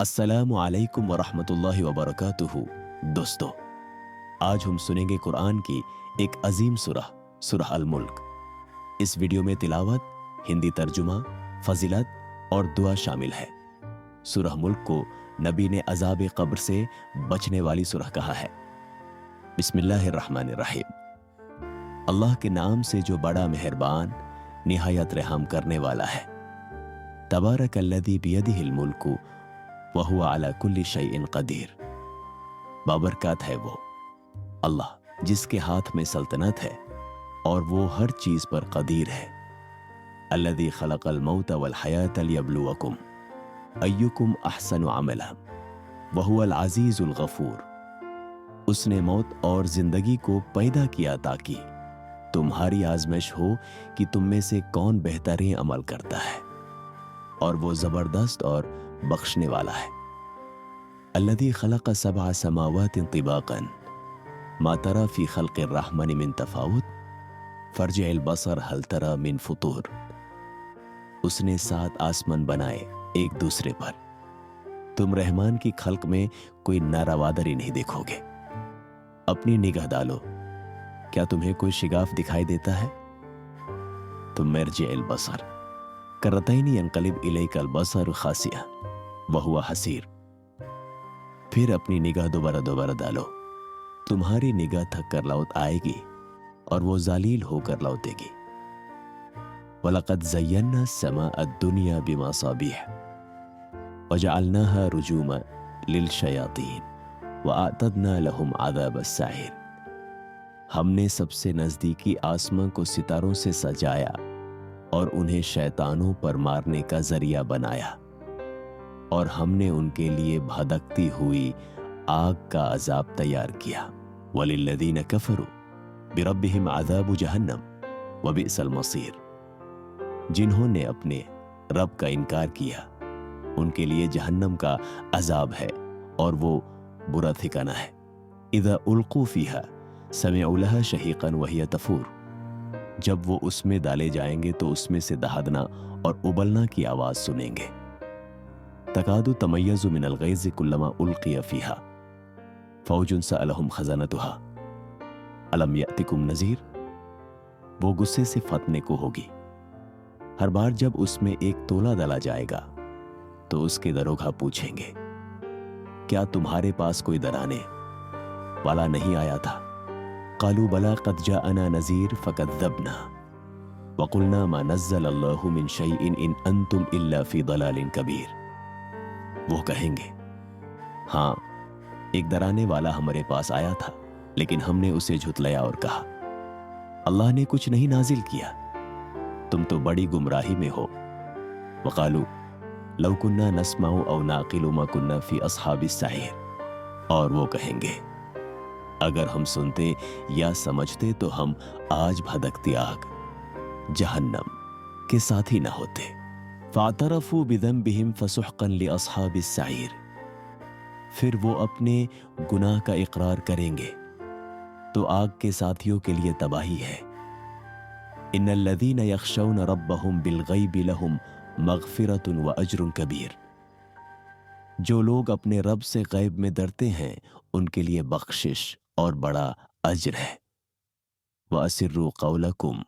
अस्सलामु अलैकुम वरहमतुल्लाहि वबरकातुहू। दोस्तों, आज हम सुनेंगे कुरान की एक अजीम सूरह अल मुल्क। इस वीडियो में तिलावत, हिंदी तर्जुमा, फजीलत और दुआ शामिल है। सूरह मुल्क को नबी ने अजाब कब्र से बचने वाली सूरह कहा है। बिस्मिल्लाहिर्रहमानिर्रहीम। अल्लाह के नाम से जो बड़ा मेहरबान निहायत रहम करने वाला है। तबारकल्लज़ी बियदिहिल मुल्कु व हुवा अला कुल्ली शैइन कदीर। बाबरकत है वो अल्लाह जिसके हाथ में सल्तनत है और वो हर चीज पर कदीर है। अल्लज़ी खलक़ल मौत वल हयात लियब्लुवकुम अय्युकुम अहसनु अमला व हुवल अज़ीज़ुल गफूर। उसने मौत और जिंदगी को पैदा किया ताकि तुम्हारी आजमाइश हो कि तुम में से कौन बेहतरीन अमल करता है, और वो जबरदस्त और बख्शने वाला है। अल्लज़ी खलक़ सबअ समावातिन तिबाक़न मा तरा फ़ी ख़ल्क़िर रहमानि मिन तफ़ावुत फ़र्जिअल बसर हल तरा मिन फ़ुतूर। उसने 7 आसमान बनाए एक दूसरे पर, तुम रहमान की खल्क में कोई नारवादरी नहीं देखोगे। अपनी निगाह डालो, क्या तुम्हें कोई शिगाफ दिखाई देता है? तुम मर्जिअल बसर करतैनी यनक़लिब इलैकल बसर खासिया व हुवा हसीर। फिर अपनी निगाह दोबारा डालो, तुम्हारी निगाह थक कर लौट आएगी और वो जालील होकर लौटेगी। वलक़द ज़य्यन्ना समाअ दुनिया बिमसाबिह वजअलनाहा रुजूमा लिलशयातीन वअअतदना लहुम अज़ाबस सईर। हमने सबसे नजदीकी आसमां को सितारों से सजाया और उन्हें शैतानों पर मारने का जरिया बनाया, और हमने उनके लिए भड़कती हुई आग का अजाब तैयार किया। वलिल्लज़ीन कफ़रू बिरब्बिहिम अज़ाबु जहन्नम व बिअसल मसीर। जिन्होंने अपने रब का इनकार किया उनके लिए जहन्नम का अजाब है और वो बुरा ठिकाना है। इज़ा उल्क़ू फ़ीहा समिअू लहा शहीक़न व हिय तफ़ूर। जब वो उसमें डाले जाएंगे तो उसमें से दहाड़ना और उबलना की आवाज सुनेंगे। तकादु तमय्यज़ु मिनल ग़ैज़ि कुल्लमा उल्क़िया फ़ीहा फ़ौजुन सअलहुम ख़ज़ानतुहा अलम यअतिकुम नज़ीर। वो गुस्से से फटने को होगी। हर बार जब उसमें एक तोला डाला जाएगा तो उसके दरोगा पूछेंगे, क्या तुम्हारे पास कोई डराने वाला नहीं आया था? क़ालू बला क़द जाअना नज़ीर फ़कज़्ज़बना वक़ुलना मा नज़्ज़ल अल्लाहु मिन शैइन इन अंतुम इल्ला फ़ी ज़लालिन कबीर। वो कहेंगे, हाँ, एक डराने वाला हमारे पास आया था, लेकिन हमने उसे झुतलाया और कहा, अल्लाह ने कुछ नहीं नाजिल किया, तुम तो बड़ी गुमराही में हो। वक़ालू लौ कुन्ना नस्माउ औ नाक़िलु मा कुन्ना फ़ी अस्हाबिस सईर। और वो कहेंगे, अगर हम सुनते या समझते तो हम आज भड़कती आग जहन्नम के साथ ही न होते। फ़अतरफ़ू बिज़ंबिहिम फ़सुहक़न लिअस्हाबिस सईर। फिर वो अपने गुनाह का इकरार करेंगे तो आग के साथियों के लिए तबाही है। इन्नल्लज़ीन यख़शौन रब्बहुम बिलग़ैबि लहुम मग़फ़िरतुन व अज्रुन कबीर। जो लोग अपने रब से गैब में डरते हैं उनके लिए बख्शिश और बड़ा अज्र है। व अस्सिर्रू क़ौलकुम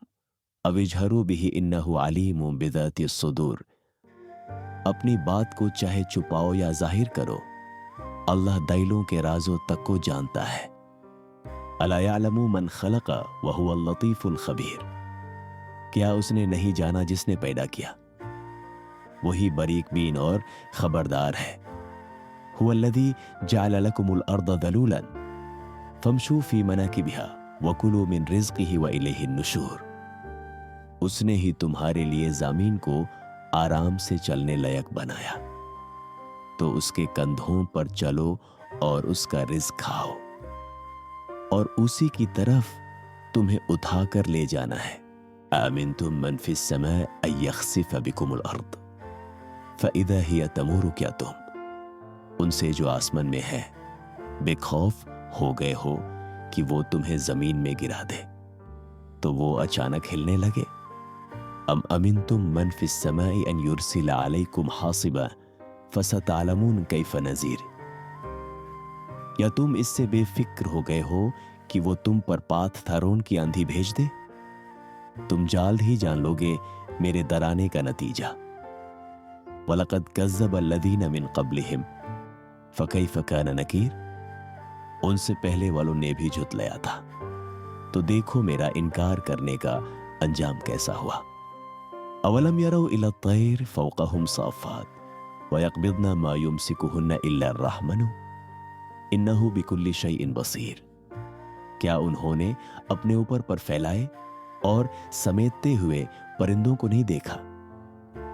अव इजहरू बिही इन्नहु अलीमुम बिज़ातिस सुदूर। अपनी बात को चाहे छुपाओ या जाहिर करो, अल्लाह दिलों के राज़ों तक को जानता है। अला यअलमु मन खलक़ व हुवल लतीफ़ुल ख़बीर। क्या उसने नहीं जाना जिसने पैदा किया, वही बरीक बीन और खबरदार है। हुवल्लज़ी जअल लकुमुल अर्द ज़लूलन फमशू फ़ी मनाकिबिहा व कुलू मिन रिज़्क़िही व इलैहिन नुशूर। उसने ही तुम्हारे लिए ज़मीन को आराम से चलने लायक बनाया, तो उसके कंधों पर चलो और उसका रिज़्क़ खाओ, और उसी की तरफ तुम्हें उठाकर ले जाना है। आमिनतुम मन फ़िस समाअ अन यख़सिफ़ बिकुमुल अर्द फ़इज़ा हिय तमूर। क्या तुम उनसे जो आसमान में है बेखौफ हो गए हो कि वो तुम्हें जमीन में गिरा दे तो वो अचानक हिलने लगे? अम अमिनतुम मन फ़िस समाइ अन युरसिल अलैकुम हासिबा फसतअलमून कैफ नज़ीर। या तुम इससे बेफिक्र हो गए हो कि वो तुम पर पाथ थारोन की आंधी भेज दे? तुम जल्द ही जान लोगे मेरे डराने का नतीजा। वलक़द कज़्ज़ब अल्लज़ीना मिन क़ब्लिहिम फ़कैफ़ कान नकीर। उनसे पहले वालों ने भी झुठलाया था, तो देखो मेरा इनकार करने का अंजाम कैसा हुआ। अवलम यरौ इला तैर फ़ौक़हुम साफ़ात वयक़बिज़ना मा युमसिकुहुन्ना इल्ला अर्रहमानु इन्नहु बिकुल्लि शैइन बसीर। क्या उन्होंने अपने ऊपर पर फैलाए और समेटते हुए परिंदों को नहीं देखा?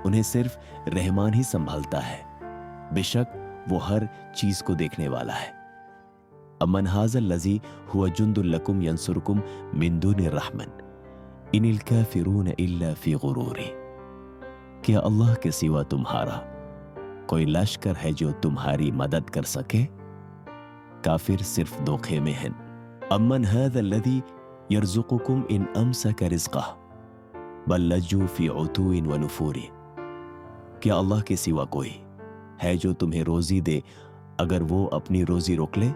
उन्हें सिर्फ रहमान ही संभालता है, बेशक वो हर चीज को देखने वाला है। अमन हाज़ल लज़ी हुआ जुंदुल लकुम यंसुरकुम मिन दूनि रहमन इनिल काफिरून इल्ला फी गुरूरी। क्या अल्लाह के सिवा तुम्हारा कोई लश्कर है जो तुम्हारी मदद कर सके? काफिर सिर्फ धोखे में हैं। अमन हाज़ल लज़ी यर्ज़ुकुकुम इन अमसक रिज़्क़ह बल लज्जू फी उतुइन व नुफूरी। क्या अल्लाह के सिवा कोई है जो तुम्हें रोजी दे अगर वो अपनी रोजी रोक ले?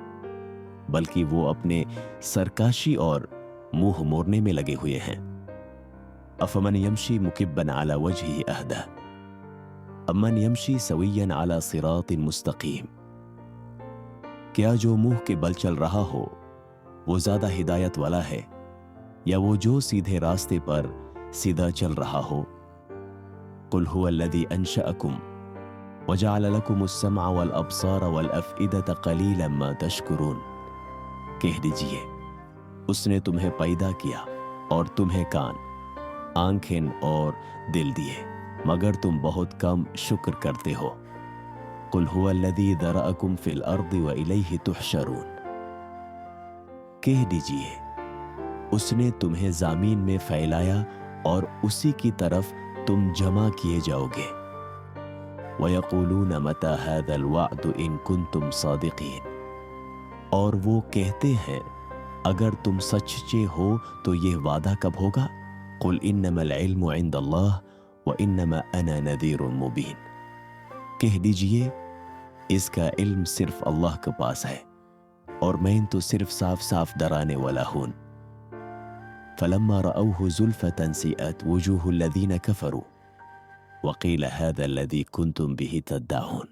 बल्कि वो अपने सरकाशी और मुंह मोड़ने में लगे हुए हैं। अफमन यमशी मुकिब्बन अला वजही अहदा अमन यमशी सवियन अला सिरातिन मुस्तकीम। क्या जो मुंह के बल चल रहा हो वो ज्यादा हिदायत वाला है, या वो जो सीधे रास्ते पर सीधा चल रहा हो? कुल हुवल्लज़ी अंशअकुम वजअल लकुमुस समअ वल अब्सार वल अफ़इदत क़लीलन मा तशकुरून। कह दीजिए, उसने तुम्हें पैदा किया और तुम्हें कान, आंखें और दिल दिए, मगर तुम बहुत कम शुक्र करते हो। कुल हुवल्लज़ी ज़रअकुम फ़िल अर्दि व इलैहि तुहशरून। कह दीजिए, उसने तुम्हें ज़मीन में फैलाया और उसी की तरफ तुम जमा किए जाओगे। वयक़ूलून मता हाज़ल वअदु इन कुंतुम सादिक़ीन। और वो कहते हैं, अगर तुम सच्चे हो तो ये वादा कब होगा? कुल इन्नमल इल्मु इंदल्लाह व इन्नमा अना नज़ीरुन मुबीन। कह दीजिए, इसका इल्म सिर्फ अल्लाह के पास है और मैं तो सिर्फ साफ साफ डराने वाला हूं। फलम्मा रअऊहु ज़ुल्फ़तन सिअत वुजूहुल लज़ीना कफ़रू वक़ील हाज़ा लज़ी कुंतुम बिही तद्दाऊन।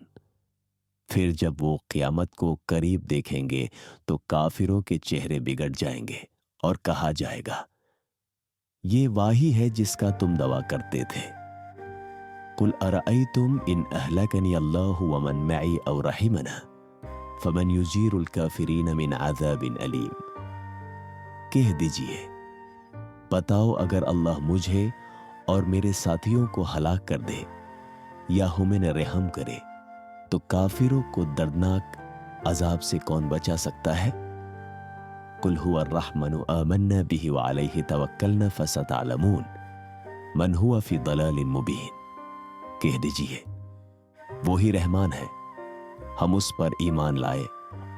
फिर जब वो क़यामत को करीब देखेंगे तो काफिरों के चेहरे बिगड़ जाएंगे और कहा जाएगा, ये वाही है जिसका तुम दावा करते थे। कुल अरअयतुम इन अहलकनी अल्लाहु व मन मई औ रहिमना फमन युजीरुल काफिरीन मिन अज़ाबिन अलीम। कह दीजिए, बताओ, अगर अल्लाह मुझे और मेरे साथियों को हलाक कर दे या हमें रहम करे तो काफिरों को दर्दनाक अजाब से कौन बचा सकता है? कुल हुवा अर्रहमानु आमन्ना बिही व अलैहि तवक्कलना फसतअलमून मन हुवा फी दलालिन मुबीन। कह दीजिए, वो ही रहमान है, हम उस पर ईमान लाए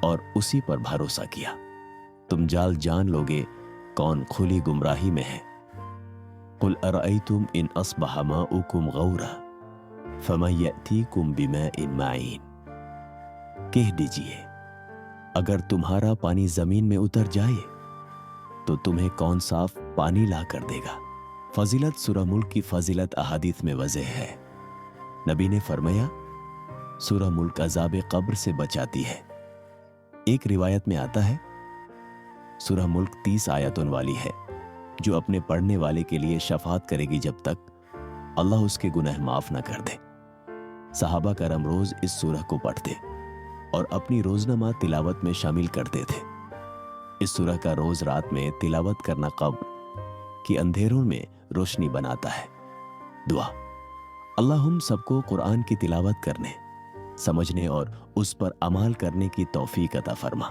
और उसी पर भरोसा किया, तुम जान लोगे कौन खुली गुमराही में है। कुल अरअयतुम इन अस्बह माउकुम गौरा फमन यअतीकुम बिमाइन माइन। कह दीजिए, अगर तुम्हारा पानी जमीन में उतर जाए तो तुम्हें कौन साफ पानी ला कर देगा। फजीलत सूरह मुल्क की फजीलत अहादीथ में वज़ह है। नबी ने फरमाया, सूरह मुल्क अज़ाब कब्र से बचाती है। एक रिवायत में आता है, सूरह मुल्क 30 आयतों वाली है जो अपने पढ़ने वाले के लिए शफात करेगी जब तक अल्लाह उसके गुनाह माफ ना कर दे। सहाबा करम रोज इस सूरह को पढ़ते और अपनी रोजनामा तिलावत में शामिल करते थे। इस सूरह का रोज रात में तिलावत करना कब्र की अंधेरों में रोशनी बनाता है। दुआ, अल्लाह हम सबको कुरान की तिलावत करने, समझने और उस पर अमल करने की तौफीक अता फरमा।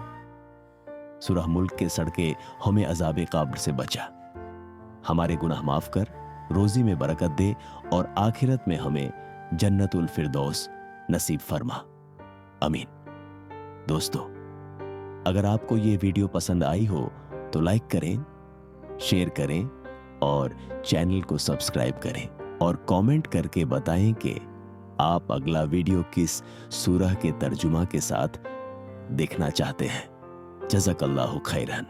सूरह मुल्क के सड़के हमें अज़ाब कब्र से बचा, हमारे गुनाह माफ कर, रोजी में बरकत दे और आखिरत में हमें जन्नतुल फिरदौस नसीब फरमा। आमीन। दोस्तों, अगर आपको ये वीडियो पसंद आई हो तो लाइक करें, शेयर करें और चैनल को सब्सक्राइब करें और कमेंट करके बताएं कि आप अगला वीडियो किस सूरह के तर्जुमा के साथ देखना चाहते हैं? जज़ाकल्लाहु खैरन।